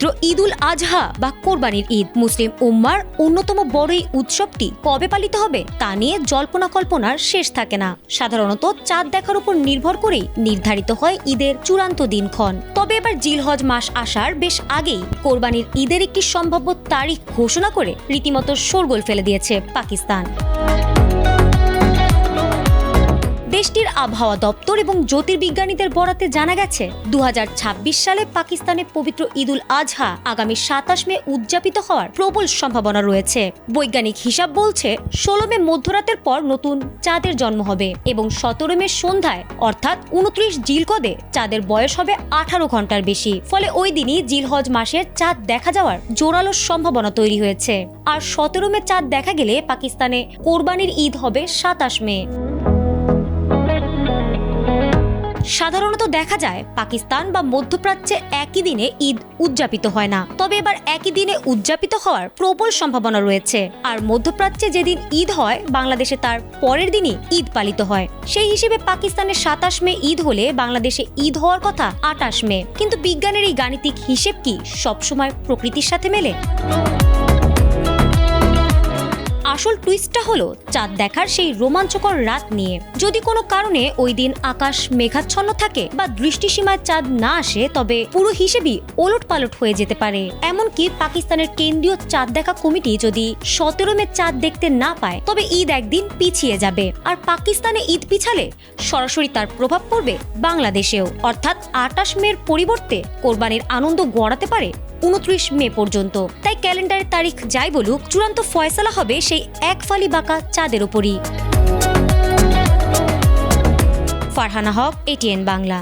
পবিত্র ঈদ উল আজহা বা কোরবানির ঈদ মুসলিম উম্মার অন্যতম বড় এই উৎসবটি কবে পালিত হবে তা নিয়ে জল্পনা কল্পনার শেষ থাকে না। সাধারণত চাঁদ দেখার উপর নির্ভর করেই নির্ধারিত হয় ঈদের চূড়ান্ত দিনক্ষণ। তবে এবার জিলহজ মাস আসার বেশ আগেই কোরবানির ঈদের একটি সম্ভাব্য তারিখ ঘোষণা করে রীতিমতো শোরগোল ফেলে দিয়েছে পাকিস্তান। দেশটির আবহাওয়া দপ্তর এবং জ্যোতির্বিজ্ঞানীদের বরাতে জানা গেছে 2026 সালে পাকিস্তানে পবিত্র ঈদ উল আজহা আগামী 27 মে উদযাপিত হওয়ার প্রবল সম্ভাবনা রয়েছে। বৈজ্ঞানিক হিসাব বলছে 16 মে মধ্যরাতের পর নতুন চাঁদের জন্ম হবে এবং 17 মে সন্ধ্যায় অর্থাৎ 29 জিলকদে চাঁদের বয়স হবে 18 ঘন্টার বেশি। ফলে ওই দিনই জিলহজ মাসের চাঁদ দেখা যাওয়ার জোরালো সম্ভাবনা তৈরি হয়েছে। আর 17 মে চাঁদ দেখা গেলে পাকিস্তানে কোরবানির ঈদ হবে 27 মে। সাধারণত দেখা যায় পাকিস্তান বা মধ্যপ্রাচ্যে একই দিনে ঈদ উদযাপিত হয় না, তবে এবার একই দিনে উদযাপিত হওয়ার প্রবল সম্ভাবনা রয়েছে। আর মধ্যপ্রাচ্যে যেদিন ঈদ হয় বাংলাদেশে তার পরের দিনই ঈদ পালিত হয়। সেই হিসেবে পাকিস্তানের 27 মে ঈদ হলে বাংলাদেশে ঈদ হওয়ার কথা 28 মে। কিন্তু বিজ্ঞানের এই গাণিতিক হিসেব কি সবসময় প্রকৃতির সাথে মেলে? আসল টুইস্টটা হলো চাঁদ দেখার সেই রোমাঞ্চকর রাত নিয়ে। যদি কোনো কারণে ওই দিন আকাশ মেঘাচ্ছন্ন থাকে বা দৃষ্টিসীমায় চাঁদ না আসে, তবে পুরো হিসেবই ওলটপালট হয়ে যেতে পারে। এমনকি পাকিস্তানের কেন্দ্রীয় চাঁদ দেখা কমিটি যদি 17 মে চাঁদ দেখতে না পায়, তবে ঈদ একদিন পিছিয়ে যাবে। আর পাকিস্তানে ঈদ পিছালে সরাসরি তার প্রভাব পড়বে বাংলাদেশেও, অর্থাৎ 28 মের পরিবর্তে কোরবানির আনন্দ গড়াতে পারে 29 মে পর্যন্ত। তাই ক্যালেন্ডারের তারিখ যাই বলুক, চূড়ান্ত ফয়সালা হবে সেই এক ফালি বাঁকা চাঁদের ওপরই। ফারহানা হক, ATN বাংলা।